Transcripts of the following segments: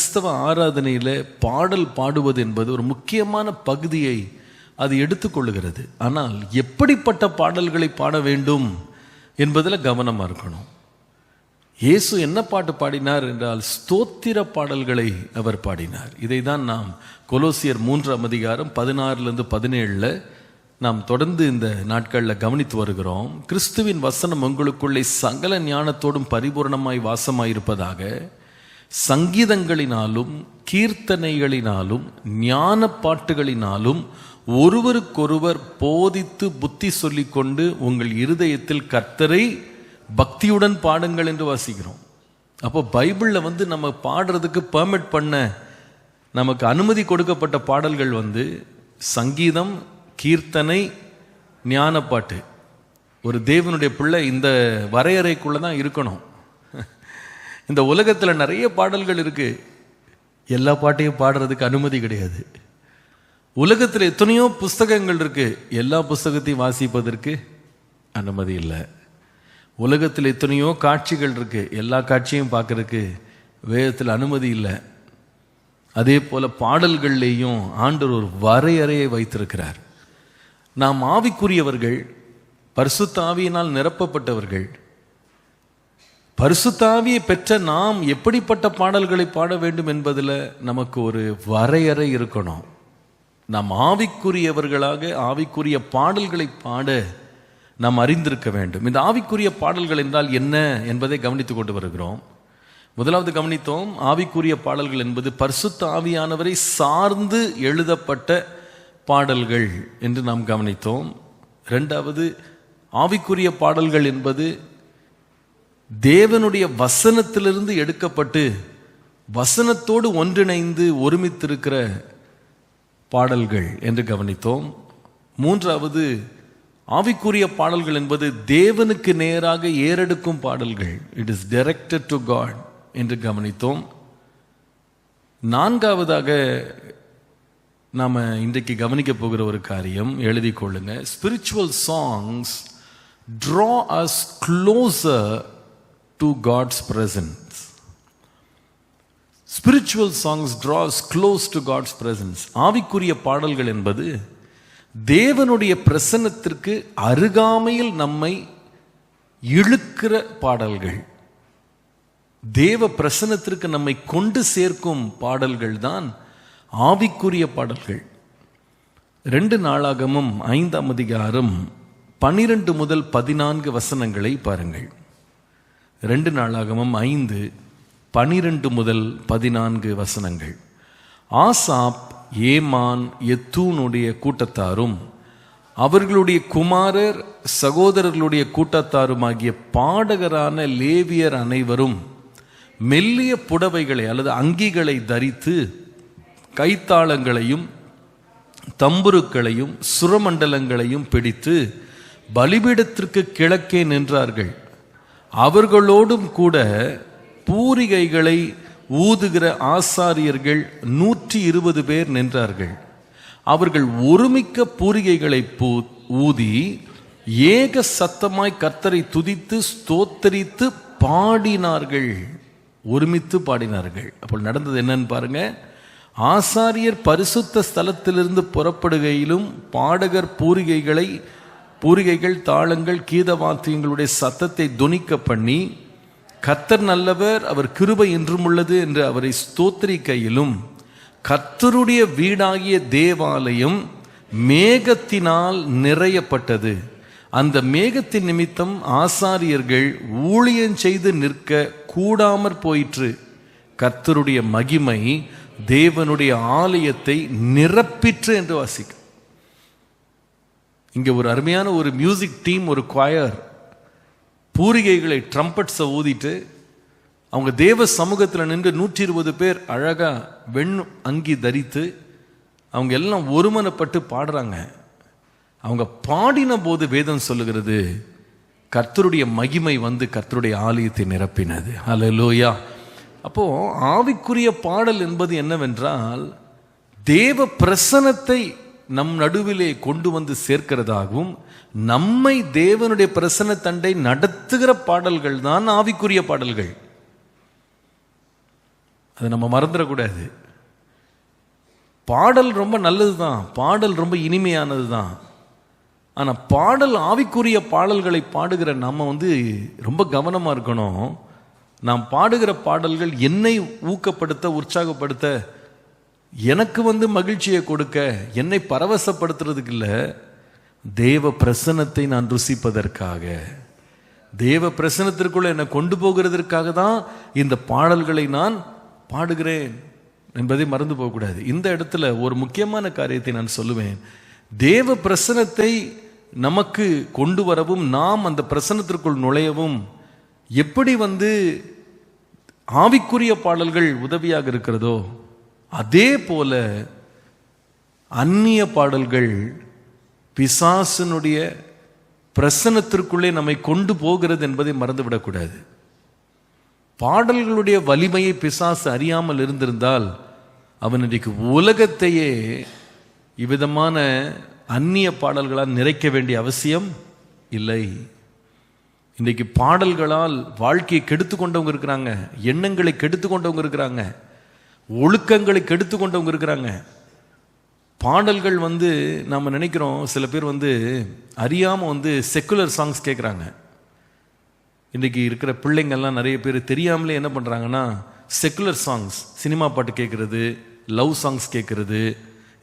கிறிஸ்தவ ஆராதனையில் பாடல் பாடுவது என்பது ஒரு முக்கியமான பகுதியை அது எடுத்துக்கொள்ளுகிறது. ஆனால் எப்படிப்பட்ட பாடல்களை பாட வேண்டும் என்பதில் கவனமாக இருக்கணும். இயேசு என்ன பாட்டு பாடினார் என்றால் ஸ்தோத்திர பாடல்களை அவர் பாடினார். இதை தான் நாம் கொலோசியர் 3:16-17 நாம் தொடர்ந்து இந்த நாட்களில் கவனித்து வருகிறோம். கிறிஸ்துவின் வசனம் உங்களுக்குள்ளே சகல ஞானத்தோடும் பரிபூர்ணமாய் வாசமாயிருப்பதாக, சங்கீதங்களினாலும் கீர்த்தனைகளினாலும் ஞான பாட்டுகளினாலும் ஒருவருக்கொருவர் போதித்து புத்தி சொல்லிக்கொண்டு உங்கள் இருதயத்தில் கர்த்தரை பக்தியுடன் பாடுங்கள் என்று வாசிக்கிறோம். அப்போ பைபிளில் நம்ம பாடுறதுக்கு பெர்மிட் பண்ண நமக்கு அனுமதி கொடுக்கப்பட்ட பாடல்கள் சங்கீதம், கீர்த்தனை, ஞானப்பாட்டு. ஒரு தேவனுடைய பிள்ளை இந்த வரையறைக்குள்ளே தான் இருக்கணும். இந்த உலகத்தில் நிறைய பாடல்கள் இருக்கு, எல்லா பாட்டையும் பாடுறதுக்கு அனுமதி கிடையாது. உலகத்தில் எத்தனையோ புஸ்தகங்கள் இருக்கு, எல்லா புஸ்தகத்தையும் வாசிப்பதற்கு அனுமதி இல்லை. உலகத்தில் எத்தனையோ காட்சிகள் இருக்கு, எல்லா காட்சியும் பார்க்கறதுக்கு வேதத்தில் அனுமதி இல்லை. அதே போல பாடல்கள்லேயும் ஆண்டவர் ஒரு வரையறையை வைத்திருக்கிறார். நாம் ஆவிக்குரியவர்கள், பரிசுத்த ஆவியினால் நிரப்பப்பட்டவர்கள். பரிசுத்த ஆவியை பெற்ற நாம் எப்படிப்பட்ட பாடல்களை பாட வேண்டும் என்பதில் நமக்கு ஒரு வரையறை இருக்கணும். நாம் ஆவிக்குரியவர்களாக ஆவிக்குரிய பாடல்களை பாட நாம் அறிந்திருக்க வேண்டும். இந்த ஆவிக்குரிய பாடல்கள் என்றால் என்ன என்பதை கவனித்துக் கொண்டு வருகிறோம். முதலாவது கவனித்தோம், ஆவிக்குரிய பாடல்கள் என்பது பரிசுத்த ஆவியானவரை சார்ந்து எழுதப்பட்ட பாடல்கள் என்று நாம் கவனித்தோம். இரண்டாவது, ஆவிக்குரிய பாடல்கள் என்பது தேவனுடைய வசனத்திலிருந்து எடுக்கப்பட்டு வசனத்தோடு ஒன்றிணைந்து ஒருமித்திருக்கிற பாடல்கள் என்று கவனித்தோம். மூன்றாவது, ஆவிக்குரிய பாடல்கள் என்பது தேவனுக்கு நேராக ஏறெடுக்கும் பாடல்கள், it is directed to God என்று கவனித்தோம். நான்காவதாக நாம் இன்றைக்கு கவனிக்க போகிற ஒரு காரியம், எழுதி கொள்ளுங்க. Spiritual songs draw us closer to God's presence. Spiritual songs draw us close to God's presence. ஆவிக்குரிய பாடல்கள் என்பது தேவனுடைய பிரசன்னத்திற்கு அருகாமையில் நம்மை இழுக்கிற பாடல்கள், தேவ பிரசன்னத்திற்கு நம்மை கொண்டு சேர்க்கும் பாடல்கள் தான் ஆவிக்குரிய பாடல்கள். 2 நாளாகமம் 5:12-14 பாருங்கள். 2 நாளாகமம் 5:12-14. ஆசாப், ஏமான், எத்தூனுடைய கூட்டத்தாரும் அவர்களுடைய குமாரர் சகோதரர்களுடைய கூட்டத்தாருமாகிய பாடகரான லேவியர் அனைவரும் மெல்லிய புடவைகளை அல்லது அங்கிகளை தரித்து கைத்தாளங்களையும் தம்புருக்களையும் சுரமண்டலங்களையும் பிடித்து பலிபீடத்திற்கு கிழக்கே நின்றார்கள். அவர்களோடும் கூட பூரிகைகளை ஊதுகிற ஆசாரியர்கள் 120 பேர் நின்றார்கள். அவர்கள் ஒருமிக்க பூரிகைகளை ஊதி ஏக சத்தமாய் கர்த்தரை துதித்து ஸ்தோத்தரித்து பாடினார்கள். ஒருமித்து பாடினார்கள். அப்போ நடந்தது என்னன்னு பாருங்க. ஆசாரியர் பரிசுத்த ஸ்தலத்திலிருந்து புறப்படுகையிலும் பாடகர் பூரிகைகள் தாளங்கள் கீதவாத்தியங்களுடைய சத்தத்தை தொனிக்க பண்ணி கர்த்தர் நல்லவர், அவர் கிருபை என்றும் உள்ளது என்று அவரை ஸ்தோத்திரிக்கையிலும் கர்த்தருடைய வீடாகிய தேவாலயம் மேகத்தினால் நிறையப்பட்டது. அந்த மேகத்தின் நிமித்தம் ஆசாரியர்கள் ஊழியம் செய்து நிற்க கூடாமற் போயிற்று. கர்த்தருடைய மகிமை தேவனுடைய ஆலயத்தை நிரப்பிற்று என்று வாசிக்க. இங்கே ஒரு அருமையான ஒரு மியூசிக் டீம், ஒரு குவாயர் பூரிகைகளை ட்ரம்பட்ஸை ஊதிட்டு அவங்க தேவ சமூகத்தில் நின்று 120 பேர் அழகா வெண் அங்கி தரித்து அவங்க எல்லாம் ஒருமனப்பட்டு பாடுறாங்க. அவங்க பாடின போது வேதம் சொல்லுகிறது கர்த்தருடைய மகிமை கர்த்தருடைய ஆலயத்தை நிரப்பினது. ஹல்லேலூயா. அப்போ ஆவிக்குரிய பாடல் என்பது என்னவென்றால் தேவ பிரசன்னத்தை நம் நடுவிலே கொண்டு சேர்க்கிறதாகவும் நம்மை தேவனுடைய பிரசன்ன தண்டை நடத்துகிற பாடல்கள் தான் ஆவிக்குரிய பாடல்கள். அதை நம்ம மறந்துடக்கூடாது. பாடல் ரொம்ப நல்லது தான், பாடல் ரொம்ப இனிமையானது தான். ஆனால் பாடல் ஆவிக்குரிய பாடல்களை பாடுகிற நம்ம ரொம்ப கவனமாக இருக்கணும். நாம் பாடுகிற பாடல்கள் என்னை ஊக்கப்படுத்த, உற்சாகப்படுத்த, எனக்கு மகிழ்ச்சியை கொடுக்க, என்னை பரவசப்படுத்துறதுக்கு இல்லை, தேவ பிரசன்னத்தை நான் ருசிப்பதற்காக, தேவ பிரசன்னத்திற்குள்ள என்னை கொண்டு போகிறதற்காக தான் இந்த பாடல்களை நான் பாடுகிறேன் என்பதை மறந்து போகக்கூடாது. இந்த இடத்துல ஒரு முக்கியமான காரியத்தை நான் சொல்லுவேன். தேவ பிரசன்னத்தை நமக்கு கொண்டு வரவும், நாம் அந்த பிரசன்னத்திற்குள் நுழையவும் எப்படி ஆவிக்குரிய பாடல்கள் உதவியாக இருக்கிறதோ, அதே போல அந்நிய பாடல்கள் பிசாசனுடைய பிரசன்னத்திற்குள்ளே நம்மை கொண்டு போகிறது என்பதை மறந்துவிடக்கூடாது. பாடல்களுடைய வலிமையை பிசாசு அறியாமல் இருந்திருந்தால் அவன் இன்றைக்கு உலகத்தையே இவ்விதமான அந்நிய பாடல்களால் நிறைக்க வேண்டிய அவசியம் இல்லை. இன்றைக்கு பாடல்களால் வாழ்க்கையை கெடுத்து கொண்டவங்க இருக்கிறாங்க, எண்ணங்களை கெடுத்து கொண்டவங்க இருக்கிறாங்க, ஒழுக்கங்களை கெடுத்து கொண்டவங்க இருக்கிறாங்க. பாடல்கள் நம்ம நினைக்கிறோம், சில பேர் அறியாமல் செக்குலர் சாங்ஸ் கேட்குறாங்க. இன்றைக்கி இருக்கிற பிள்ளைங்கள்லாம் நிறைய பேர் தெரியாமலே என்ன பண்ணுறாங்கன்னா, செக்குலர் சாங்ஸ், சினிமா பாட்டு கேட்குறது, லவ் சாங்ஸ் கேட்குறது,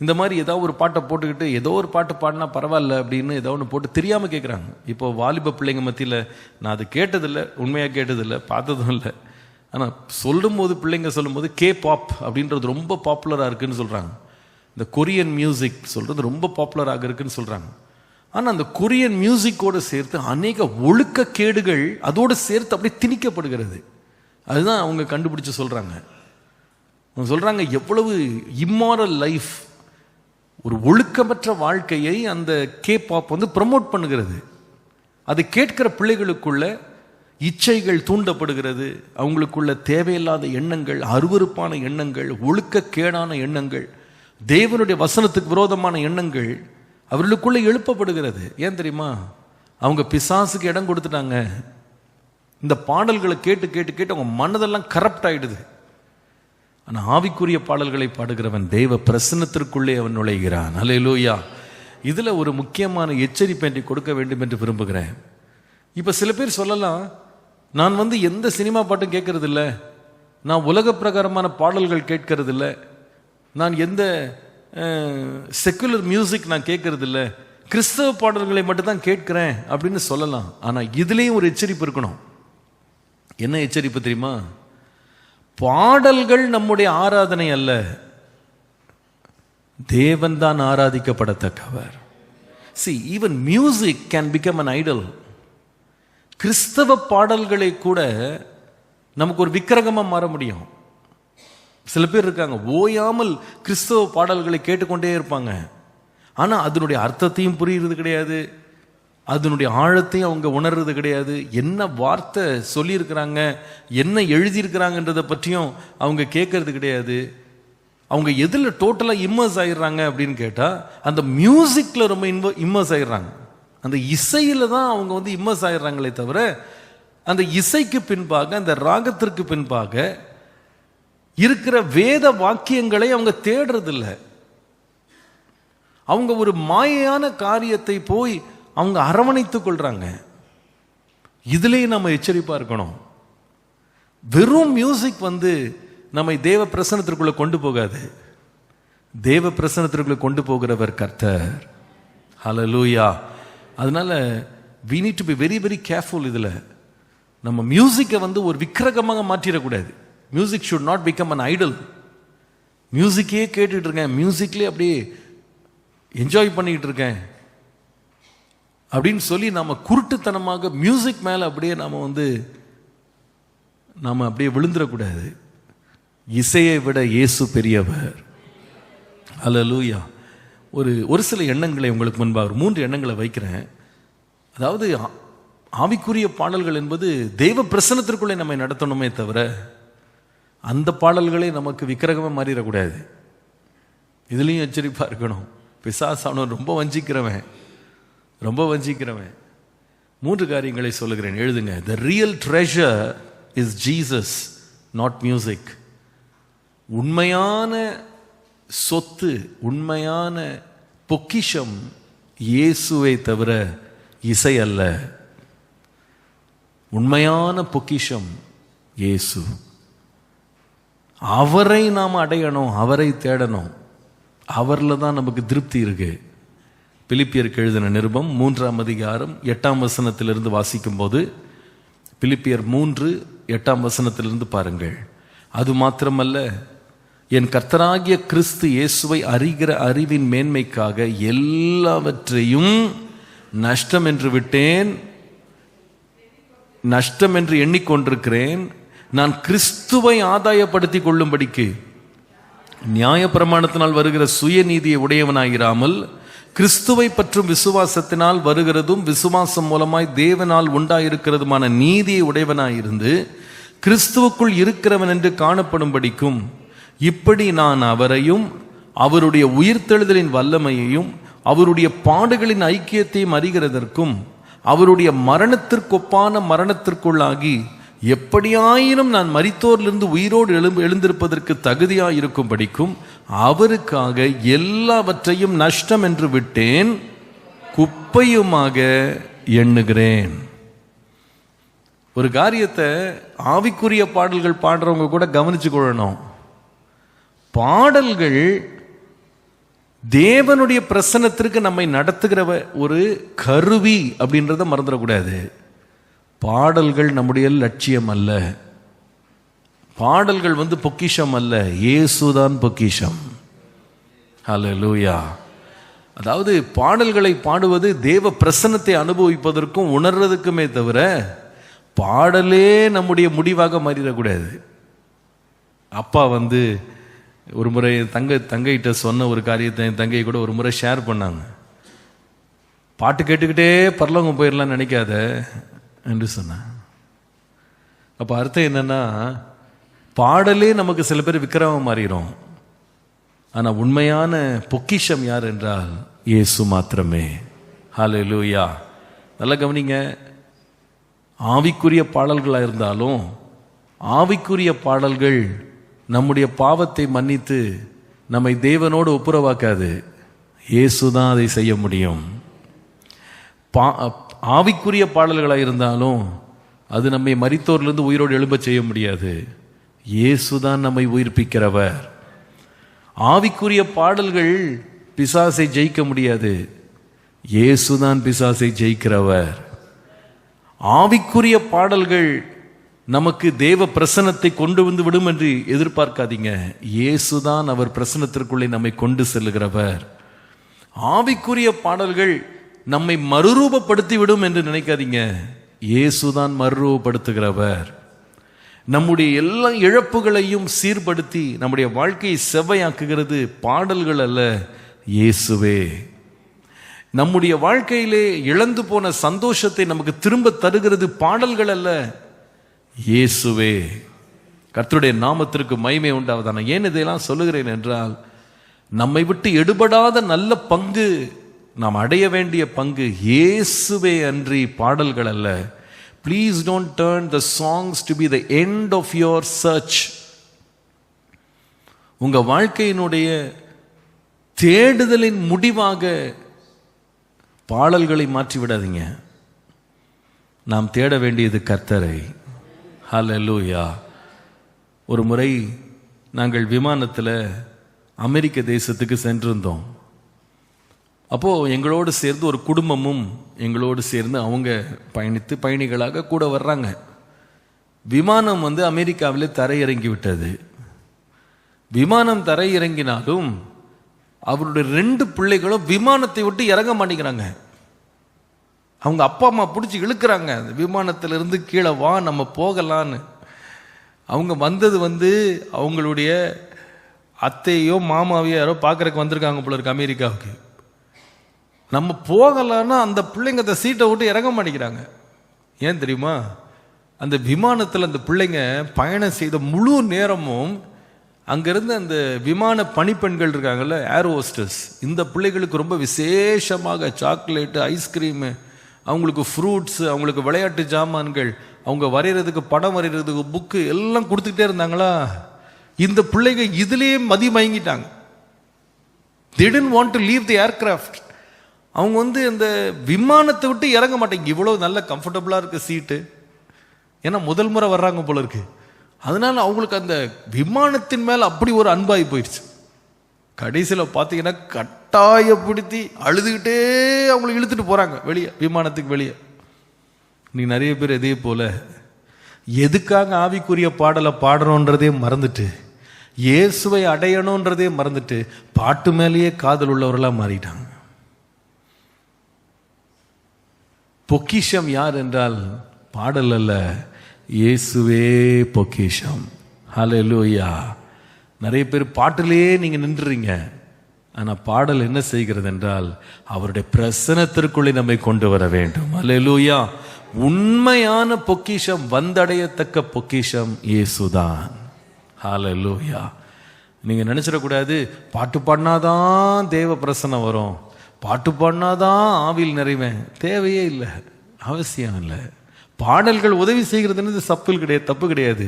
இந்த மாதிரி ஏதாவது ஒரு பாட்டை போட்டுக்கிட்டு ஏதோ ஒரு பாட்டு பாடினா பரவாயில்ல அப்படின்னு ஏதோ ஒன்று போட்டு தெரியாமல் கேட்குறாங்க. இப்போ வாலிப பிள்ளைங்க மத்தியில் நான் அது கேட்டதில்லை, உண்மையாக கேட்டதில்லை, பார்த்ததும் இல்லை. ஆனால் சொல்லும்போது பிள்ளைங்க சொல்லும்போது கே பாப் அப்படின்றது ரொம்ப பாப்புலராக இருக்குதுன்னு சொல்கிறாங்க. இந்த கொரியன் மியூசிக் சொல்கிறது ரொம்ப பாப்புலராக இருக்குதுன்னு சொல்கிறாங்க. ஆனால் அந்த கொரியன் மியூசிக்கோடு சேர்த்து அநேக ஒழுக்கக்கேடுகள் அதோடு சேர்த்து அப்படியே திணிக்கப்படுகிறது. அதுதான் அவங்க கண்டுபிடிச்சு சொல்கிறாங்க. அவங்க சொல்கிறாங்க எவ்வளவு இம்மாரல் லைஃப், ஒரு ஒழுக்கமற்ற வாழ்க்கையை அந்த கே பாப் ப்ரமோட் பண்ணுகிறது. அதை கேட்கிற பிள்ளைகளுக்குள்ள இச்சைகள் தூண்டப்படுகிறது, அவங்களுக்குள்ள தேவையில்லாத எண்ணங்கள், அருவருப்பான எண்ணங்கள், ஒழுக்கக்கேடான எண்ணங்கள், தேவனுடைய வசனத்துக்கு விரோதமான எண்ணங்கள் அவர்களுக்குள்ள எழுப்பப்படுகிறது. ஏன் தெரியுமா? அவங்க பிசாசுக்கு இடம் கொடுத்துட்டாங்க. இந்த பாடல்களை கேட்டு கேட்டு கேட்டு அவங்க மனதெல்லாம் கரப்ட் ஆயிடுது. ஆனால் ஆவிக்குரிய பாடல்களை பாடுகிறவன் தேவ பிரசன்னத்திற்குள்ளே அவன் நுழைகிறான். அல்லேலூயா. இதில் ஒரு முக்கியமான எச்சரிப்பை கொடுக்க வேண்டும் என்று விரும்புகிறேன். இப்போ சில பேர் சொல்லலாம், நான் எந்த சினிமா பாட்டும் கேட்கறது இல்லை, நான் உலக பிரகாரமான பாடல்கள் கேட்கறது இல்லை, நான் எந்த செக்குலர் மியூசிக் நான் கேட்கறது இல்லை, கிறிஸ்தவ பாடல்களை மட்டும்தான் கேட்கிறேன் அப்படின்னு சொல்லலாம். ஆனால் இதுலேயும் ஒரு எச்சரிப்பு இருக்கணும். என்ன எச்சரிப்பு தெரியுமா? பாடல்கள் நம்முடைய ஆராதனை அல்ல, தேவன் தான் ஆராதிக்கப்படத்தக்கவர். See, even music can become an idol. கிறிஸ்தவ பாடல்களை கூட நமக்கு ஒரு விக்கிரகமாக மாற முடியும். சில பேர் இருக்காங்க, ஓயாமல் கிறிஸ்தவ பாடல்களை கேட்டுக்கொண்டே இருப்பாங்க. ஆனால் அதனுடைய அர்த்தத்தையும் புரிகிறது கிடையாது, அதனுடைய ஆழத்தையும் அவங்க உணர்றது கிடையாது, என்ன வார்த்தை சொல்லியிருக்கிறாங்க, என்ன எழுதியிருக்கிறாங்கன்றதை பற்றியும் அவங்க கேட்கறது கிடையாது. அவங்க எதில் டோட்டலாக இம்மர்ஸ் ஆகிடுறாங்க அப்படின்னு கேட்டால், அந்த மியூசிக்கில் ரொம்ப இம்மர்ஸ் ஆகிடுறாங்க. அந்த இசையில் தான் அவங்க இம்மர்ஸ் ஆகிடுறாங்களே தவிர, அந்த இசைக்கு பின்பாக, அந்த ராகத்திற்கு பின்பாக இருக்கிற வேத வாக்கியங்களை அவங்க தேடுறதில்லை. அவங்க ஒரு மாயையான காரியத்தை போய் அவங்க அரவணைத்துக் கொள்றாங்க. இதுலேயும் நம்ம எச்சரிப்பா இருக்கணும். வெறும் மியூசிக் நம்மை தேவ பிரசன்னத்திற்குள்ள கொண்டு போகாது. தேவ பிரசன்னத்திற்குள்ள கொண்டு போகிறவர் கர்த்தர். ஹல்லேலூயா. அதனால we need to be very very careful. இதில் நம்ம மியூசிக்கை ஒரு விக்கிரகமாக மாற்றிடக்கூடாது. Music should not become an idol. மியூசிக்கே கேட்டுட்டு இருக்கேன், மியூசிக்லேயே அப்படியே என்ஜாய் பண்ணிக்கிட்டு இருக்கேன் அப்படின்னு சொல்லி நம்ம குருட்டுத்தனமாக மியூசிக் மேலே அப்படியே நாம் அப்படியே விழுந்துடக்கூடாது. இசையை விட இயேசு பெரியவர். ஹல்லேலூயா. ஒரு சில எண்ணங்களை உங்களுக்கு முன்பாக 3 எண்ணங்களை வைக்கிறேன். அதாவது ஆவிக்குரிய பாடல்கள் என்பது தெய்வ பிரசன்னத்திற்குள்ளே நம்மை நடத்தணுமே தவிர அந்த பாடல்களே நமக்கு விக்கிரகமாக மாறிடக்கூடாது. இதுலேயும் எச்சரிப்பாக இருக்கணும். பிசாசானவன் ரொம்ப வஞ்சிக்கிறவன், ரொம்ப வஞ்சிக்கிறவன். 3 காரியங்களை சொல்லுகிறேன், எழுதுங்க. The real treasure is Jesus, not music. உண்மையான சொத்து, உண்மையான பொக்கிஷம் இயேசுவை தவிர இசை அல்ல. உண்மையான பொக்கிஷம் இயேசு. அவரை நாம் அடையணும், அவரை தேடணும். அவரில் தான் நமக்கு திருப்தி இருக்கு. பிலிப்பியருக்கு எழுதின நிருபம் 3ஆம் அதிகாரம் 8ஆம் வசனத்திலிருந்து வாசிக்கும் போது, பிலிப்பியர் 3:8 வசனத்திலிருந்து பாருங்கள். அது மாத்திரமல்ல, என் கர்த்தராகிய கிறிஸ்து இயேசுவை அறிகிற அறிவின் மேன்மைக்காக எல்லாவற்றையும் நஷ்டம் என்று விட்டேன், நஷ்டம் என்று எண்ணிக்கொண்டிருக்கிறேன். நான் கிறிஸ்துவை ஆதாயப்படுத்திக் கொள்ளும்படிக்கு நியாயப்பிரமாணத்தினால் வருகிற சுயநீதியை உடையவனாயிராமல் கிறிஸ்துவை பற்றும் விசுவாசத்தினால் வருகிறதும் விசுவாசம் மூலமாய் தேவனால் உண்டாயிருக்கிறதுமான நீதியை உடையவனாயிருந்து கிறிஸ்துவுக்குள் இருக்கிறவன் என்று காணப்படும்படிக்கும் இப்படி நான் அவரையும் அவருடைய உயிர்த்தெழுதலின் வல்லமையையும் அவருடைய பாடுகளின் ஐக்கியத்தையும் அறிகிறதற்கும் அவருடைய மரணத்திற்கொப்பான மரணத்திற்குள்ளாகி எப்படியாயினும் நான் மரித்தோரிலிருந்து உயிரோடு எழுந்திருப்பதற்கு தகுதியாயிருக்கும்படிக்கும் அவருக்காக எல்லாவற்றையும் நஷ்டம் என்று விட்டேன், குப்பையுமாக எண்ணுகிறேன். ஒரு காரியத்தை ஆவிக்குரிய பாடல்கள் பாடுறவங்க கூட கவனிச்சு கொள்ளணும். பாடல்கள் தேவனுடைய பிரசன்னத்திற்கு நம்மை நடத்துகிற ஒரு கருவி அப்படின்றத மறந்துடக்கூடாது. பாடல்கள் நம்முடைய லட்சியம் அல்ல. பாடல்கள் பொக்கிஷம் அல்ல, இயேசுதான் பொக்கிஷம். ஹல்லேலூயா. அதாவது பாடல்களை பாடுவது தேவ பிரசன்னத்தை அனுபவிப்பதற்கும் உணர்றதுக்குமே தவிர பாடலே நம்முடைய முடிவாக மாறிடக்கூடாது. அப்பா ஒரு முறை தங்கைகிட்ட சொன்ன ஒரு காரியத்தை என் தங்கை கூட ஒரு முறை ஷேர் பண்ணாங்க. பாட்டு கேட்டுக்கிட்டே பரலோகம் போயிடலாம் நினைக்காத என்று சொன்னான். அப்போ அர்த்தம் என்னன்னா, பாடலே நமக்கு சில பேர் விக்கிரமம் மாறிடும். ஆனால் உண்மையான பொக்கிஷம் யார் என்றால் இயேசு மாத்திரமே. ஹல்லேலூயா. நல்லா கவனிங்க. ஆவிக்குரிய பாடல்களாக இருந்தாலும் ஆவிக்குரிய பாடல்கள் நம்முடைய பாவத்தை மன்னித்து நம்மை தேவனோடு ஒப்புரவாக்காது. இயேசு தான் அதை செய்ய முடியும். ஆவிக்குரிய பாடல்களாக இருந்தாலும் அது நம்மை மரித்தோரிலிருந்து உயிரோடு எழும்ப செய்ய முடியாது. இயேசு தான் நம்மை உயிர்ப்பிக்கிறவர். ஆவிக்குரிய பாடல்கள் பிசாசை ஜெயிக்க முடியாது. இயேசு தான் பிசாசை ஜெயிக்கிறவர். ஆவிக்குரிய பாடல்கள் நமக்கு தேவ பிரசன்னத்தை கொண்டு விடும் என்று எதிர்பார்க்காதீங்க. இயேசுதான் அவர் பிரசன்னத்திற்குள்ளே நம்மை கொண்டு செல்லுகிறவர். ஆவிக்குரிய பாடல்கள் நம்மை மறுரூபப்படுத்தி விடும் என்று நினைக்காதீங்க. இயேசுதான் மறுரூபப்படுத்துகிறவர். நம்முடைய எல்லா இழப்புகளையும் சீர்படுத்தி நம்முடைய வாழ்க்கையை செவ்வையாக்குகிறது பாடல்கள் அல்ல, இயேசுவே. நம்முடைய வாழ்க்கையிலே இழந்து போன சந்தோஷத்தை நமக்கு திரும்ப தருகிறது பாடல்கள் அல்ல, இயேசுவே. கர்த்தருடைய நாமத்திற்கு மகிமை உண்டாவதான. ஏன் இதையெல்லாம் சொல்லுகிறேன் என்றால், நம்மை விட்டு எடுபடாத நல்ல பங்கு, நாம் அடைய வேண்டிய பங்கு இயேசுவே அன்றி பாடல்கள் அல்ல. Please don't turn the songs to be the end of your search. உங்க வாழ்க்கையினுடைய தேடுதலின் முடிவாக பாடல்களை மாற்றி விடாதீங்க. நாம் தேட வேண்டியது கர்த்தரை. ஹல்லேலூயா. ஒரு முறை நாங்கள் விமானத்தில் அமெரிக்க தேசத்துக்கு சென்றிருந்தோம். அப்போது எங்களோடு சேர்ந்து ஒரு குடும்பமும் எங்களோடு சேர்ந்து அவங்க பயணிகளாக கூட வர்றாங்க. விமானம் அமெரிக்காவில் தரையிறங்கி விட்டது. விமானம் தரையிறங்கினாலும் அவருடைய 2 பிள்ளைகளும் விமானத்தை விட்டு இறங்க மாட்டேங்கிறாங்க. அவங்க அப்பா அம்மா பிடிச்சி இழுக்கிறாங்க, விமானத்திலிருந்து கீழே வா நம்ம போகலான்னு. அவங்க வந்தது அவங்களுடைய அத்தையோ மாமாவையோ யாரோ பார்க்குறக்கு வந்திருக்காங்க போல இருக்கு அமெரிக்காவுக்கு. நம்ம போகலான்னா அந்த பிள்ளைங்க அந்த சீட்டை விட்டு இறங்க மாட்டேங்கிறாங்க. ஏன் தெரியுமா? அந்த விமானத்தில் அந்த பிள்ளைங்க பயணம் செய்த முழு நேரமும் அங்கேருந்து அந்த விமான பணிப்பெண்கள் இருக்காங்கல்ல, ஏர் ஹோஸ்டஸ், இந்த பிள்ளைகளுக்கு ரொம்ப விசேஷமாக சாக்லேட்டு, ஐஸ்கிரீமு, அவங்களுக்கு ஃப்ரூட்ஸு, அவங்களுக்கு விளையாட்டு ஜாமான்கள், அவங்க வரைகிறதுக்கு படம் வரைகிறதுக்கு புக்கு எல்லாம் கொடுத்துக்கிட்டே இருந்தாங்களா. இந்த பிள்ளைங்க இதுலயே மதிமயங்கிட்டாங்க. They didn't want to leave the aircraft. அவங்க அந்த விமானத்தை விட்டு இறங்க மாட்டாங்க. இவ்வளவு நல்ல கம்ஃபர்டபுளா இருக்கு சீட்டு. ஏன்னா முதல் முறை வர்றாங்க போல இருக்கு. அதனால அவங்களுக்கு அந்த விமானத்தின் மேல அப்படி ஒரு அன்பாகி போயிடுச்சு. கடைசியில் பார்த்தீங்கன்னா கட்டாயப்படுத்தி அழுதுகிட்டே அவங்களை இழுத்துட்டு போறாங்க வெளியே, விமானத்துக்கு வெளியே. நீ நிறைய பேர் இதே போல எதுக்காக ஆவிக்குரிய பாடலை பாடுறோன்றதே மறந்துட்டு, இயேசுவை அடையணுன்றதே மறந்துட்டு பாட்டு மேலேயே காதல் உள்ளவர்களா மாறிட்டாங்க. பொக்கிஷம் யார் என்றால் பாடல் அல்ல, இயேசுவே பொக்கிஷம். ஹல்லேலூயா. நிறைய பேர் பாட்டிலேயே நீங்க நின்றுறீங்க. ஆனா பாடல் என்ன செய்கிறது என்றால் அவருடைய பிரசன்னத்திற்குள்ளே நம்மை கொண்டு வர வேண்டும். ஹல்லேலூயா. உண்மையான பொக்கிஷம், வந்தடையத்தக்க பொக்கிஷம் இயேசுதான். ஹல்லேலூயா. நீங்க நினைச்சிடக்கூடாது பாட்டு பாடினாதான் தேவ பிரசன்னம் வரும், பாட்டு பாடினாதான் ஆவியில் நிறைவேன். தேவையே இல்லை, அவசியம் இல்லை. பாடல்கள் உதவி செய்கிறது தப்பு கிடையாது.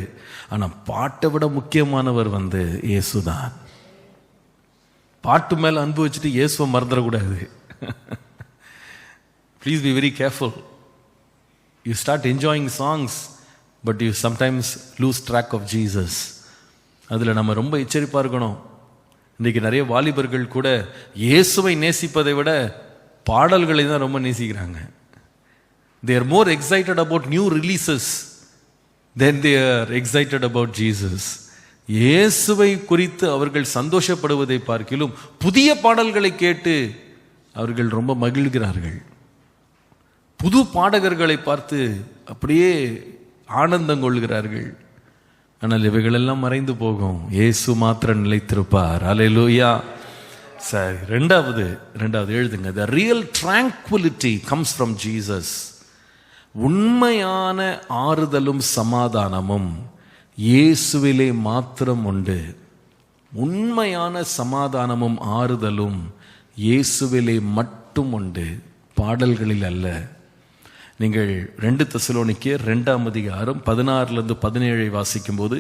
ஆனா பாட்டை விட முக்கியமானவர் இயேசுதான். பாட்டு மேல அன்பு வச்சுட்டு இயேசுவை மறந்துடக்கூடாது. Please be very careful. You start enjoying songs but you sometimes lose track of Jesus. அதில் நம்ம ரொம்ப எச்சரிப்பாக இருக்கணும். இன்றைக்கி நிறைய வாலிபர்கள் கூட இயேசுவை நேசிப்பதை விட பாடல்களை தான் ரொம்ப நேசிக்கிறாங்க. They are more excited about new releases than they are excited about Jesus. இயேசுவை குறித்து அவர்கள் சந்தோஷப்படுவதை பார்க்கிலும் புதிய பாடல்களை கேட்டு அவர்கள் ரொம்ப மகிழ்கிறார்கள். புது பாடகர்களை பார்த்து அப்படியே ஆனந்தம் கொள்கிறார்கள். ஆனால் இவைகளெல்லாம் மறைந்து போகும், இயேசு மாத்திரம் நிலைத்திருப்பார். அல்லேலூயா. சரி, ரெண்டாவது எழுதுங்க. The real tranquility comes from Jesus. உண்மையான ஆறுதலும் சமாதானமும் இயேசுவிலே மாத்திரம் உண்டு. உண்மையான சமாதானமும் ஆறுதலும் இயேசுவிலே மட்டும் உண்டு, பாடல்களில் அல்ல. நீங்கள் 2 தெசலோனிக்கேயர் 2:16-17 வாசிக்கும் போது,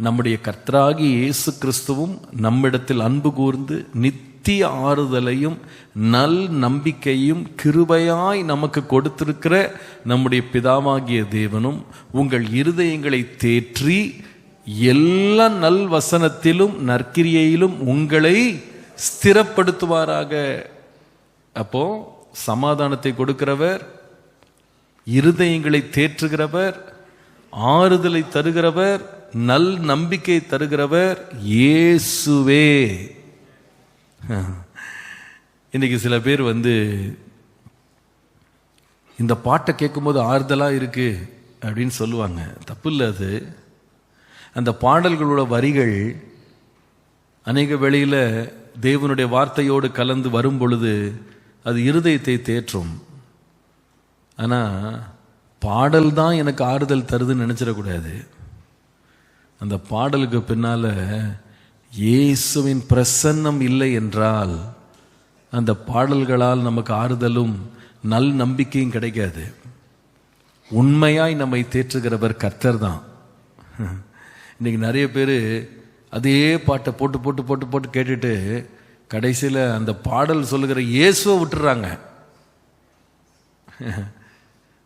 நம்முடைய கர்த்தராகிய இயேசு கிறிஸ்துவும் நம்மிடத்தில் அன்பு கூர்ந்து நித்திய ஆறுதலையும் நல் நம்பிக்கையும் கிருபையாய் நமக்கு கொடுத்திருக்கிற நம்முடைய பிதாவாகிய தேவனும் உங்கள் இருதயங்களை தேற்றி எல்லா நல் வசனத்திலும் நற்கிரியையிலும் உங்களை ஸ்திரப்படுத்துவாராக. அப்போ சமாதானத்தை கொடுக்கிறவர், இருதயங்களை தேற்றுகிறவர், ஆறுதலை தருகிறவர், நல் நம்பிக்கை தருகிறவர் இயேசுவே. இன்னைக்கு சில பேர் இந்த பாட்டை கேட்கும்போது ஆறுதலா இருக்கு அப்படின்னு சொல்லுவாங்க. தப்பு இல்லை அது. அந்த பாடல்களோட வரிகள் அநேக வேளையில தேவனுடைய வார்த்தையோடு கலந்து வரும் பொழுது அது இருதயத்தை தேற்றும். ஆனா பாடல் தான் எனக்கு ஆறுதல் தருதுன்னு நினைச்சிடக்கூடாது. அந்த பாடலுக்கு பின்னால இயேசுவின் பிரசன்னம் இல்லை என்றால் அந்த பாடல்களால் நமக்கு ஆறுதலும் நல் நம்பிக்கையும் கிடைக்காது. உண்மையாய் நம்மை தேற்றுகிறவர் கர்த்தர் தான். இன்னைக்கு நிறைய பேர் அதே பாட்டை போட்டு போட்டு போட்டு போட்டு கேட்டுட்டு கடைசியில் அந்த பாடல் சொல்லுகிற இயேசுவை விட்டுறாங்க.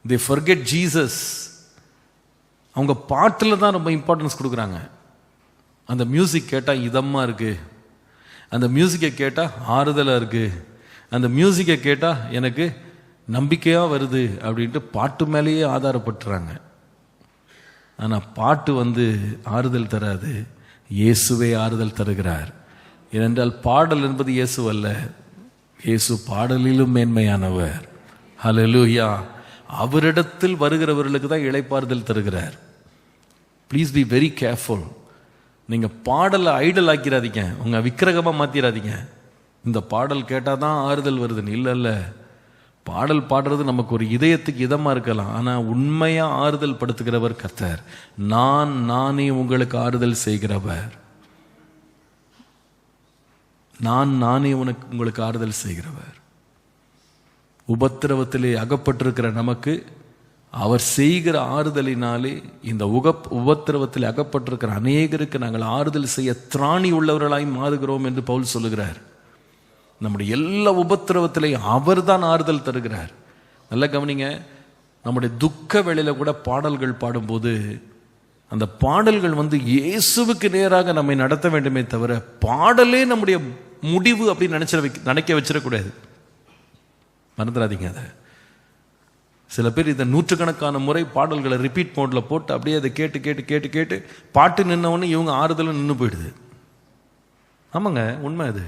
They forget Jesus. அவங்க பாட்டில் தான் ரொம்ப இம்பார்ட்டன்ஸ் கொடுக்குறாங்க. அந்த மியூசிக் கேட்டால் இதமாக இருக்கு, அந்த மியூசிக்கை கேட்டால் ஆறுதலாக இருக்கு, அந்த மியூசிக்கை கேட்டால் எனக்கு நம்பிக்கையாக வருது அப்படின்ட்டு பாட்டு மேலேயே ஆதாரப்பட்டுறாங்க. ஆனால் பாட்டு ஆறுதல் தராது, இயேசுவே ஆறுதல் தருகிறார். ஏனென்றால் பாடல் என்பது இயேசு அல்ல, இயேசு பாடலிலும் மேன்மையானவர். ஹல்லேலூயா. அவரிடத்தில் வருகிறவர்களுக்கு தான் இளைப்பாறுதல் தருகிறார். Please be very careful. நீங்கள் பாடலை ஐடல் ஆக்கிறாதீங்க, உங்கள் விக்கிரகமாக மாற்றிடாதீங்க. இந்த பாடல் கேட்டால் தான் ஆறுதல் வருதுன்னு இல்லை இல்லை. பாடல் பாடுறது நமக்கு ஒரு இதயத்துக்கு இதமாக இருக்கலாம், ஆனால் உண்மையாக ஆறுதல் படுத்துகிறவர் கர்த்தர். நானே உங்களுக்கு ஆறுதல் செய்கிறவர், நானே உங்களுக்கு ஆறுதல் செய்கிறவர். உபத்திரவத்திலே அகப்பட்டிருக்கிற நமக்கு அவர் செய்கிற ஆறுதலினாலே இந்த உபத்திரவத்தில் அகப்பட்டிருக்கிற அநேகருக்கு நாங்கள் ஆறுதல் செய்ய திராணி உள்ளவர்களாய் மாறுகிறோம் என்று பவுல் சொல்லுகிறார். நம்முடைய எல்லா உபத்திரவத்திலையும் அவர் தான் ஆறுதல் தருகிறார். நல்லா கவனிங்க, நம்முடைய துக்க வேளையில கூட பாடல்கள் பாடும்போது அந்த பாடல்கள் இயேசுவுக்கு நேராக நம்மை நடத்த வேண்டுமே தவிர பாடலே நம்முடைய முடிவு அப்படின்னு நினைக்க வச்சிடக்கூடாது. மறந்துடாதீங்க அதை. சில பேர் இந்த நூற்றுக்கணக்கான முறை பாடல்களை ரிப்பீட் மோட்ல போட்டு அப்படியே அதை கேட்டு கேட்டு கேட்டு கேட்டு பாட்டு நின்னவொன்னு இவங்க ஆறுதலும் நின்று போயிடுது. ஆமாங்க, உண்மை அது.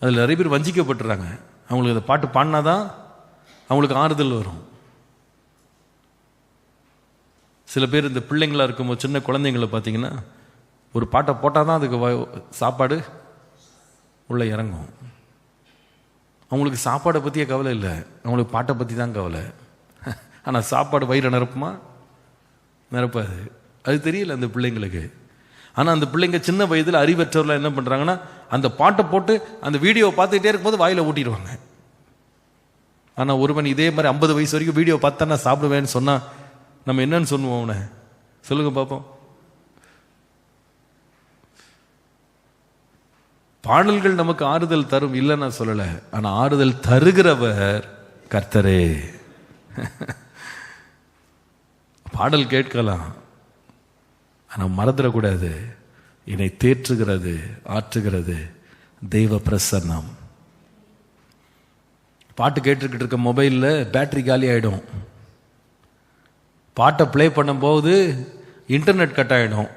அதில் நிறைய பேர் வஞ்சிக்கப்பட்டுறாங்க. அவங்களுக்கு அந்த பாட்டு பாடினாதான் அவங்களுக்கு ஆறுதல் வரும். சில பேர் இந்த பிள்ளைங்களா இருக்கும்போது சின்ன குழந்தைங்களை பார்த்தீங்கன்னா ஒரு பாட்டை போட்டால் தான் அதுக்கு சாப்பாடு உள்ள இறங்கும். அவங்களுக்கு சாப்பாடை பற்றியே கவலை இல்லை, அவங்களுக்கு பாட்டை பற்றி தான் கவலை. ஆனால் சாப்பாடு வயிறு நிரப்புமா? நிரப்பாது. அது தெரியல அந்த பிள்ளைங்களுக்கு. ஆனால் அந்த பிள்ளைங்க சின்ன வயதில் அறிவற்றவர்கள் என்ன பண்ணுறாங்கன்னா அந்த பாட்டை போட்டு அந்த வீடியோவை பார்த்துக்கிட்டே இருக்கும்போது வாயில் ஊட்டிடுவாங்க. ஆனால் ஒருவன் இதே மாதிரி 50 வயசு வரைக்கும் வீடியோ பார்த்தா நான் சாப்பிடுவேன்னு சொன்னால் நம்ம என்னன்னு சொல்லுவோம்? அவனை சொல்லுங்க பார்ப்போம். பாடல்கள் நமக்கு ஆறுதல் தரும் இல்லை நான் சொல்லலை, ஆனால் ஆறுதல் தருகிறவர் கர்த்தரே. பாடல் கேட்கலாம், ஆனால் மறந்துடக்கூடாது, என்னை தேற்றுகிறது ஆற்றுகிறது தெய்வ பிரசன்னம். பாட்டு கேட்டுக்கிட்டு இருக்க மொபைலில் பேட்டரி காலி ஆகிடும். பாட்டை ப்ளே பண்ணும்போது இன்டர்நெட் கட் ஆகிடும்.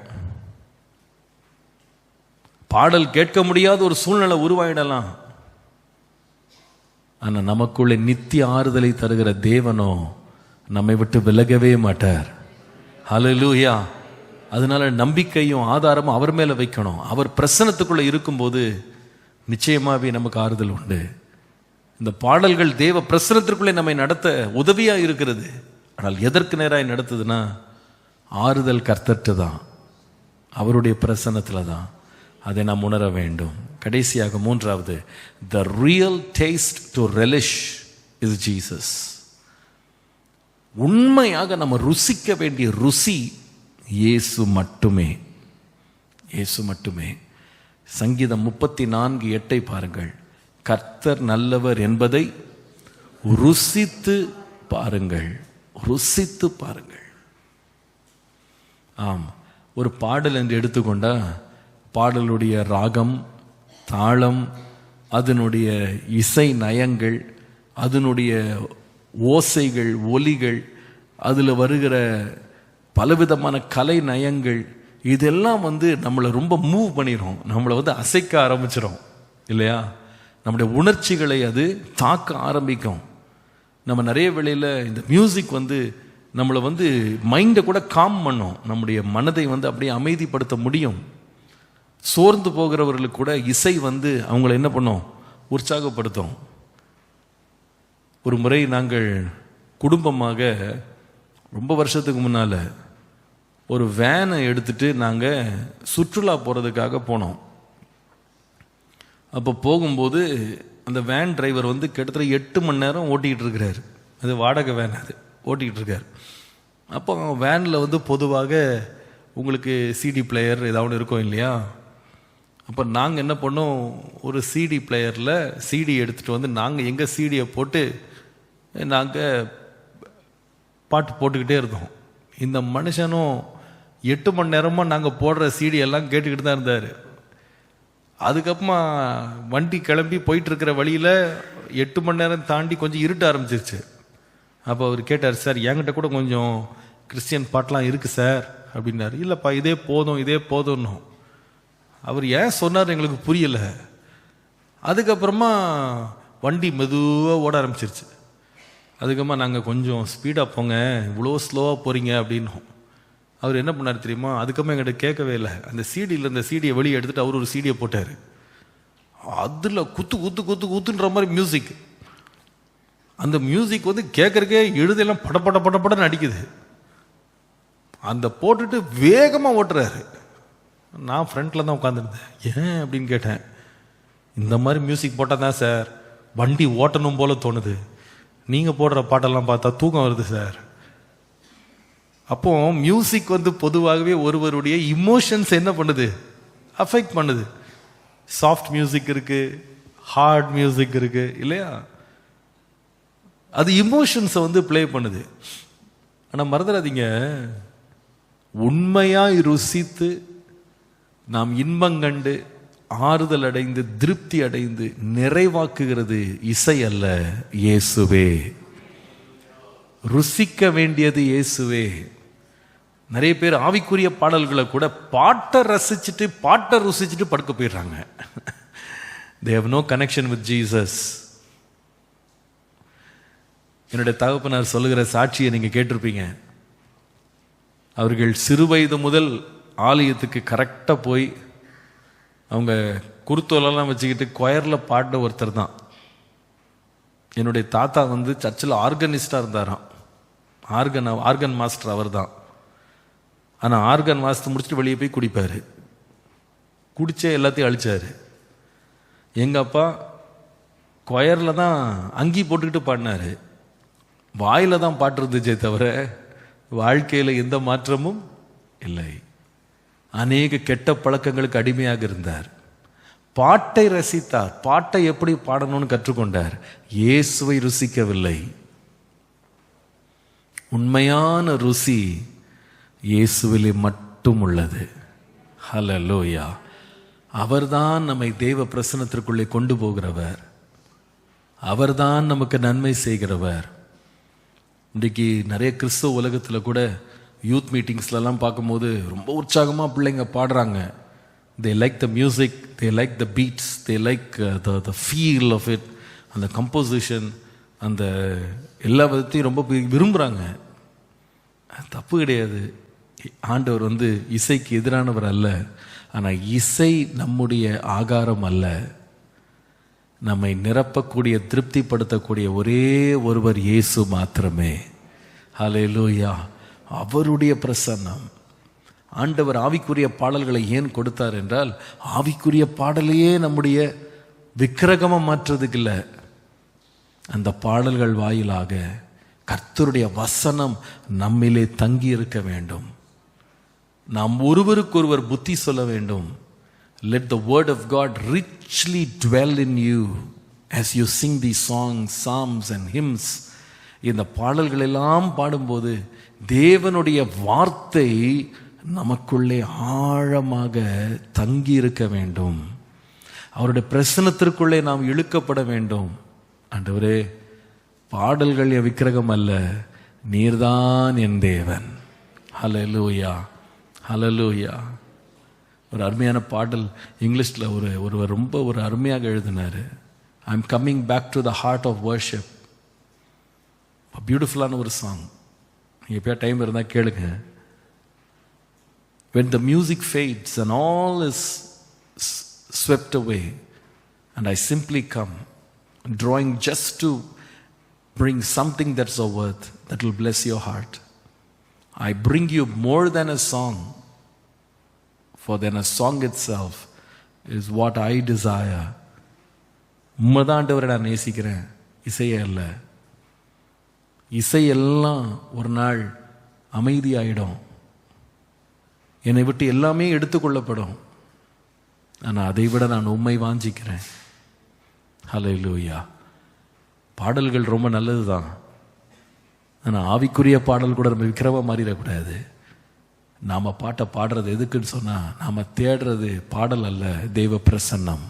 பாடல் கேட்க முடியாத ஒரு சூழ்நிலை உருவாயிடலாம். ஆனால் நமக்குள்ளே நித்திய ஆறுதலை தருகிற தேவனோ நம்மை விட்டு விலகவே மாட்டார். ஹல்லேலூயா. அதனால நம்பிக்கையும் ஆதாரமும் அவர் மேல வைக்கணும். அவர் பிரசன்னத்துக்குள்ள இருக்கும்போது நிச்சயமாவே நமக்கு ஆறுதல் உண்டு. இந்த பாடல்கள் தேவ பிரசன்னத்திற்குள்ளே நம்மை நடத்த உதவியா இருக்கிறது. ஆனால் எதற்கு நேராக நடத்துதுன்னா ஆறுதல் கர்த்தர்ட்டு தான், அவருடைய பிரசன்னத்துல தான். அதை நாம் உணர வேண்டும். கடைசியாக மூன்றாவது, the real taste to relish is Jesus. உண்மையாக நம்ம ருசிக்க வேண்டிய ருசி இயேசு மட்டுமே, இயேசு மட்டுமே. சங்கீதம் 34:8 பாருங்கள். கர்த்தர் நல்லவர் என்பதை ருசித்து பாருங்கள், ருசித்து பாருங்கள். ஆம், ஒரு பாடல் என்று எடுத்துக்கொண்டா பாடலுடைய ராகம், தாளம், அதனுடைய இசை நயங்கள், அதனுடைய ஓசைகள், ஒலிகள், அதில் வருகிற பலவிதமான கலை நயங்கள், இதெல்லாம் நம்மளை ரொம்ப மூவ் பண்ணிடும், நம்மளை அசைக்க ஆரம்பிச்சிடும் இல்லையா? நம்முடைய உணர்ச்சிகளை அது தாக்க ஆரம்பிக்கும். நம்ம நிறைய வேளையில் இந்த மியூசிக் நம்மளை மைண்டை கூட காம் பண்ணும், நம்முடைய மனதை அப்படியே அமைதிப்படுத்த முடியும். சோர்ந்து போகிறவர்களுக்கு கூட இசை அவங்கள என்ன பண்ணும்? உற்சாகப்படுத்தும். ஒரு முறை நாங்கள் குடும்பமாக ரொம்ப வருஷத்துக்கு முன்னால் ஒரு வேனை எடுத்துட்டு நாங்கள் சுற்றுலா போகிறதுக்காக போனோம். அப்போ போகும்போது அந்த வேன் டிரைவர் கிட்டத்தட்ட 8 மணி நேரம் ஓட்டிக்கிட்டு இருக்கிறார். அது வாடகை வேன், அது ஓட்டிக்கிட்டு இருக்கார். அப்போ வேனில் பொதுவாக உங்களுக்கு சிடி பிளேயர் ஏதாவது இருக்கும் இல்லையா? அப்போ நாங்கள் என்ன பண்ணோம், ஒரு சிடி பிளேயரில் சிடி எடுத்துகிட்டு நாங்கள் எங்கள் சிடியை போட்டு நாங்கள் பாட்டு போட்டுக்கிட்டே இருந்தோம். இந்த மனுஷனும் 8 மணி நேரமாக நாங்கள் போடுற சிடி எல்லாம் கேட்டுக்கிட்டு தான் இருந்தார். அதுக்கப்புறமா வண்டி கிளம்பி போயிட்டுருக்கிற வழியில் 8 மணி நேரம் தாண்டி கொஞ்சம் இருட்ட ஆரம்பிச்சிருச்சு. அப்போ அவர் கேட்டார், சார் என்கிட்ட கூட கொஞ்சம் கிறிஸ்டியன் பாட்டெலாம் இருக்குது சார் அப்படின்னாரு. இல்லைப்பா, இதே போதும் இதே போதும்னோம். அவர் ஏன் சொன்னார் எங்களுக்கு புரியலை. அதுக்கப்புறமா வண்டி மெதுவாக ஓட ஆரம்பிச்சிருச்சு. அதுக்கப்புறமா நாங்கள் கொஞ்சம் ஸ்பீடாக போங்க, இவ்வளோ ஸ்லோவாக போகிறீங்க அப்படின்னோம். அவர் என்ன பண்ணார் தெரியுமா? அதுக்கப்புறமா எங்கிட்ட கேட்கவே இல்லை. அந்த சீடியில் இந்த சீடியை வெளியே எடுத்துகிட்டு அவர் ஒரு சீடியை போட்டார். அதில் குத்து குத்து குத்து குத்துன்ற மாதிரி மியூசிக். அந்த மியூசிக் கேட்கறக்கே எழுதெல்லாம் படப்பட படப்படன்னு அடிக்குது. அந்த போட்டுட்டு வேகமாக ஓட்டுறாரு. நான் ஃப்ரண்ட்டில் தான் உட்காந்துருந்தேன். ஏன் அப்படின்னு கேட்டேன். இந்த மாதிரி மியூசிக் போட்டால் தான் சார் வண்டி ஓட்டணும் போல தோணுது. நீங்கள் போடுற பாட்டெல்லாம் பார்த்தா தூக்கம் வருது சார். அப்போ மியூசிக் பொதுவாகவே ஒருவருடைய இமோஷன்ஸ் என்ன பண்ணுது, அஃபெக்ட் பண்ணுது. சாஃப்ட் மியூசிக் இருக்கு, ஹார்ட் மியூசிக் இருக்கு இல்லையா, அது இமோஷன்ஸை ப்ளே பண்ணுது. ஆனால் மறந்துடாதீங்க, உண்மையாய் ருசித்து நாம் இன்பங்கண்டு ஆறுதல் அடைந்து திருப்தி அடைந்து நிறைவாக்குகிறது இசை அல்ல, இயேசுவே. ருசிக்க வேண்டியது இயேசுவே. நிறைய பேர் ஆவிக்குரிய பாடல்களை கூட பாட்டை ரசிச்சுட்டு பாட்டை ருசிச்சுட்டு படுக்க போயிடுறாங்க. They have no connection with Jesus. என்னுடைய தகப்பனார் சொல்லுகிற சாட்சியை நீங்க கேட்டிருப்பீங்க. அவர்கள் சிறுவயது முதல் ஆலயத்துக்கு கரெக்டாக போய் அவங்க குருத்தோலெல்லாம் வச்சுக்கிட்டு கொயரில் பாடின ஒருத்தர் தான். என்னுடைய தாத்தா சர்ச்சில் ஆர்கனிஸ்டாக இருந்தாராம். ஆர்கன் மாஸ்டர் அவர் தான். ஆனால் ஆர்கன் மாஸ்டர் முடிச்சுட்டு வெளியே போய் குடிப்பார். குடிச்சே எல்லாத்தையும் அழிச்சார். எங்கள் அப்பா கொயரில் தான் அங்கி போட்டுக்கிட்டு பாடினார். வாயில் தான் பாட்டு இருந்துச்சே தவிர வாழ்க்கையில் எந்த மாற்றமும் இல்லை. அநேக கெட்ட பழக்கங்களுக்கு அடிமையாக இருந்தார். பாட்டை ரசித்தார். பாட்டை எப்படி பாடணும்னு கற்றுக்கொண்டார். இயேசுவை ருசிக்கவில்லை. உண்மையான ருசி இயேசுவிலே மட்டும் உள்ளது. ஹல்லேலூயா. அவர்தான் நம்மை தேவ பிரசன்னத்திற்குள்ளே கொண்டு போகிறவர். அவர்தான் நமக்கு நன்மை செய்கிறவர். இன்றைக்கு நிறைய கிறிஸ்தவ உலகத்தில் கூட யூத் மீட்டிங்ஸ்லாம் பார்க்கும்போது ரொம்ப உற்சாகமாக பிள்ளைங்க பாடுறாங்க. They like the music, they like the beats, they like the feel of it, அந்த கம்போசிஷன், அந்த எல்லா விதத்தையும் ரொம்ப விரும்புகிறாங்க. தப்பு கிடையாது. ஆண்டவர் இசைக்கு எதிரானவர் அல்ல. ஆனால் இசை நம்முடைய ஆகாரம் அல்ல. நம்மை நிரப்பக்கூடிய திருப்திப்படுத்தக்கூடிய ஒரே ஒருவர் இயேசு மாத்திரமே. ஹல்லேலூயா. அவருடைய பிரசன்னம். ஆண்டவர் ஆவிக்குரிய பாடல்களை ஏன் கொடுத்தார் என்றால், ஆவிக்குரிய பாடலையே நம்முடைய விக்கிரகமா மாற்றுறதுக்கு இல்லை, அந்த பாடல்கள் வாயிலாக கர்த்தருடைய வசனம் நம்மிலே தங்கி இருக்க வேண்டும். நாம் ஒருவருக்கொருவர் புத்தி சொல்ல வேண்டும். Let the word of God richly dwell in you as you sing these songs, psalms and hymns. இந்த பாடல்கள் எல்லாம் பாடும்போது தேவனுடைய வார்த்தை நமக்குள்ளே ஆழமாக தங்கி இருக்க வேண்டும். அவருடைய பிரசன்னத்திற்குள்ளே நாம் இழுக்கப்பட வேண்டும். ஆண்டவரே, பாடல்கள் என் விக்கிரகம் அல்ல, நீர்தான் என் தேவன். ஹல்லேலூயா, ஹல்லேலூயா. ஒரு அருமையான பாடல் இங்கிலீஷில் ஒருவர் ரொம்ப அருமையாக எழுதினார். I am coming back to the heart of worship. பியூட்டிஃபுல்லான ஒரு சாங். நீங்கள் எப்போயா டைம் இருந்தால் கேளுங்க. When the music fades and all is swept away and I simply come drawing just to bring something that's of worth that will bless your heart. I bring you more than a song, for then a song itself is what I desire. உம்மதாண்டவரை நான் நேசிக்கிறேன், இசையே அல்ல. இசையெல்லாம் ஒரு நாள் அமைதியாயிடும், என்னை விட்டு எல்லாமே எடுத்துக்கொள்ளப்படும். ஆனால் அதை விட நான் உம்மை வாஞ்சிக்கிறேன். ஹல்லேலூயா. பாடல்கள் ரொம்ப நல்லது தான். ஆனால் ஆவிக்குரிய பாடல் கூட நம்ம விக்கிரமா மாறிடக்கூடாது. நாம் பாட்டை பாடுறது எதுக்குன்னு சொன்னால், நாம் தேடுறது பாடல் அல்ல, தெய்வ பிரசன்னம்.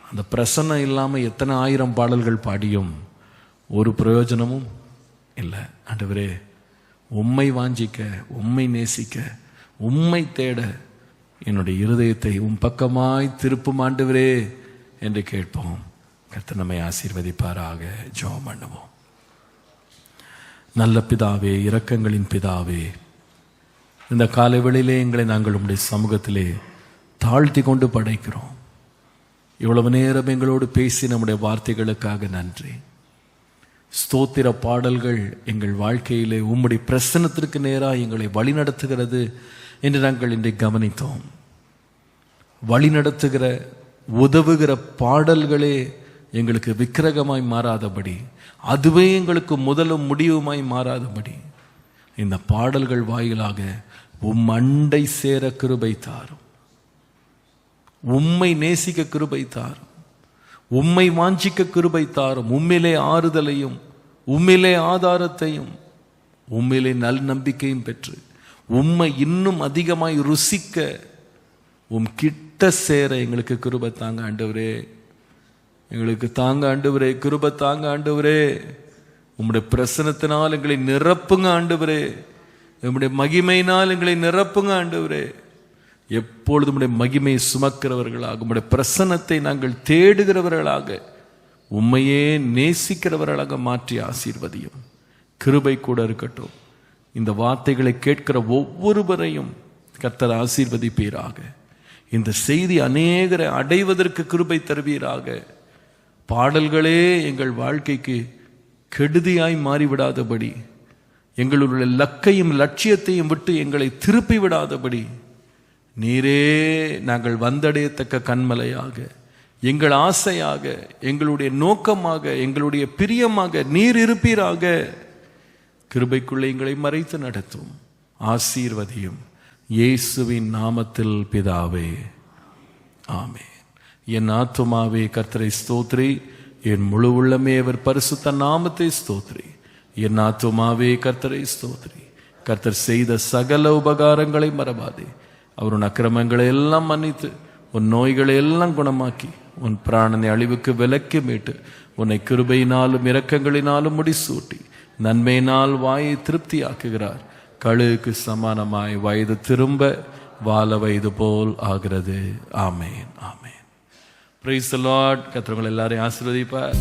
அந்த பிரசன்னம் இல்லாமல் எத்தனை ஆயிரம் பாடல்கள் பாடியும் ஒரு பிரயோஜனமும் இல்லை. ஆண்டவரே, உம்மை வாஞ்சிக்க, உம்மை நேசிக்க, உம்மை தேட என்னுடைய இருதயத்தை உம் பக்கமாய் திருப்பும் ஆண்டவரே என்று கேட்போம். கர்த்தர் நம்மை ஆசீர்வதிப்பாராக. ஜெபம் பண்ணுவோம். நல்ல பிதாவே, இரக்கங்களின் பிதாவே, இந்த காலை வேளையிலே எங்களை நாங்கள் உம்முடைய சமூகத்திலே தாழ்த்தி கொண்டு படைக்கிறோம். இவ்வளவு நேரம் எங்களோடு பேசி நம்முடைய வார்த்தைகளுக்காக நன்றி. ஸ்தோத்திர பாடல்கள் எங்கள் வாழ்க்கையிலே உம்முடைய பிரசன்னத்திற்கு நேராக எங்களை வழிநடத்துகிறது என்று நாங்கள் இன்றைக்கு கவனித்தோம். வழிநடத்துகிற உதவுகிற பாடல்களே எங்களுக்கு விக்கிரகமாய் மாறாதபடி, அதுவே எங்களுக்கு முதலும் முடிவுமாய் மாறாதபடி இந்த பாடல்கள் வாயிலாக அண்டை சேர கிருபை தாரும், உம்மை நேசிக்க கிருபை தாரும், உம்மை வாஞ்சிக்க கிருபை தாரும், உம்மிலே ஆறுதலையும் உம்மிலே ஆதாரத்தையும் உம்மிலே நல் நம்பிக்கையும் பெற்று உம்மை இன்னும் அதிகமாய் ருசிக்க கிட்ட சேர எங்களுக்கு கிருபை தாங்க ஆண்டவரே. எங்களுக்கு தாங்க ஆண்டவரே, கிருபை தாங்க ஆண்டவரே. உம்முடைய பிரசனத்தினால் எங்களை நிரப்புங்க ஆண்டவரே. உம்முடைய மகிமையினால் எங்களை நிரப்புங்க ஆண்டவரே. எப்பொழுதும் உம்முடைய மகிமையை சுமக்கிறவர்களாக, உம்முடைய பிரசன்னத்தை நாங்கள் தேடுகிறவர்களாக, உம்மையே நேசிக்கிறவர்களாக மாற்றி ஆசீர்வதியும். கிருபை கூட இருக்கட்டும். இந்த வார்த்தைகளை கேட்கிற ஒவ்வொருவரையும் கர்த்தர் ஆசீர்வதிப்பீராக. இந்த செய்தி அநேகரை அடைவதற்கு கிருபை தருவீராக. பாடல்களே எங்கள் வாழ்க்கைக்கு கெடுதியாய் மாறிவிடாதபடி, எங்களுடைய லக்கையும் லட்சியத்தையும் விட்டு எங்களை திருப்பி விடாதபடி, நீரே நாங்கள் வந்தடையத்தக்க கண்மலையாக, எங்கள் ஆசையாக, எங்களுடைய நோக்கமாக, எங்களுடைய பிரியமாக நீர் இருப்பீராக. கிருபைக்குள்ளே எங்களை மறைத்து நடத்தும், ஆசீர்வதியும். இயேசுவின் நாமத்தில் பிதாவே, ஆமென். என் ஆத்துமாவே கர்த்தரை ஸ்தோத்ரி, என் முழு உள்ளமே அவர் பரிசுத்த நாமத்தை ஸ்தோத்ரி. என் ஆத்துமாவே கர்த்தரை ஸ்தோத்ரி. கர்த்தர் செய்த சகல உபகாரங்களை மறவாதே. அவருடைய அக்கிரமங்களை எல்லாம் மன்னித்து, உன் நோய்களை எல்லாம் குணமாக்கி, உன் பிராணனை அழிவுக்கு விலக்கி மீட்டு, உன்னை கிருபையினாலும் இரக்கங்களினாலும் முடிசூட்டி, நன்மையினால் வாயை திருப்தி ஆக்குகிறார். கழுகுக்கு சமானமாய் வயது திரும்ப வால வயது போல் ஆகிறது. ஆமேன், ஆமேன். Praise the Lord. கர்த்தர் உங்களை எல்லாரையும் ஆசீர்வதிப்பார்.